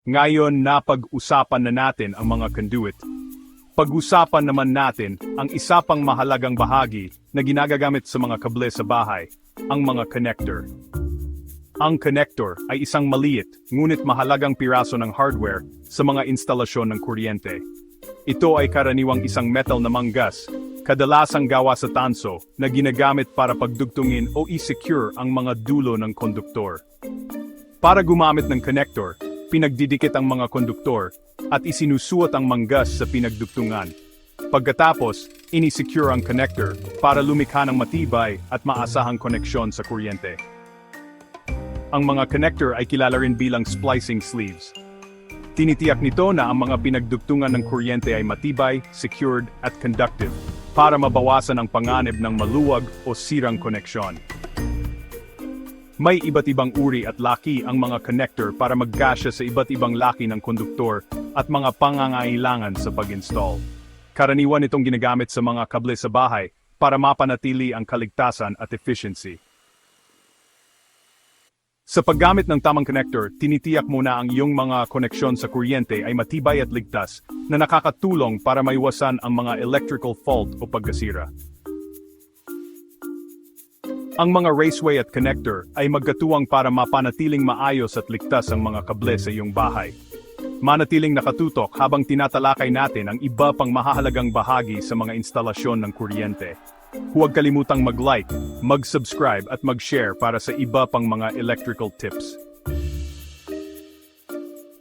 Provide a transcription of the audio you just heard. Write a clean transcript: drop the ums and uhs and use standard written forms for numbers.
Ngayon napag-usapan na natin ang mga conduit. Pag-usapan naman natin ang isa pang mahalagang bahagi na ginagamit sa mga kable sa bahay, ang mga connector. Ang connector ay isang maliit, ngunit mahalagang piraso ng hardware sa mga instalasyon ng kuryente. Ito ay karaniwang isang metal na manggas, kadalasang gawa sa tanso, na ginagamit para pagdugtungin o i-secure ang mga dulo ng konduktor. Para gumamit ng connector, pinagdidikit ang mga konduktor at isinusuot ang manggas sa pinagdugtungan. Pagkatapos, ini-secure ang connector para lumikha ng matibay at maasahang koneksyon sa kuryente. Ang mga connector ay kilala rin bilang splicing sleeves. Tinitiyak nito na ang mga pinagdugtungan ng kuryente ay matibay, secured at conductive para mabawasan ang panganib ng maluwag o sirang koneksyon. May iba't ibang uri at laki ang mga connector para magkasya sa iba't ibang laki ng konduktor at mga pangangailangan sa pag-install. Karaniwan itong ginagamit sa mga kable sa bahay para mapanatili ang kaligtasan at efficiency. Sa paggamit ng tamang connector, tinitiyak mo na ang iyong mga koneksyon sa kuryente ay matibay at ligtas na nakakatulong para maiwasan ang mga electrical fault o pagkasira. Ang mga raceway at connector ay magkatuwang para mapanatiling maayos at ligtas ang mga kable sa iyong bahay. Manatiling nakatutok habang tinatalakay natin ang iba pang mahahalagang bahagi sa mga instalasyon ng kuryente. Huwag kalimutang mag-like, mag-subscribe at mag-share para sa iba pang mga electrical tips.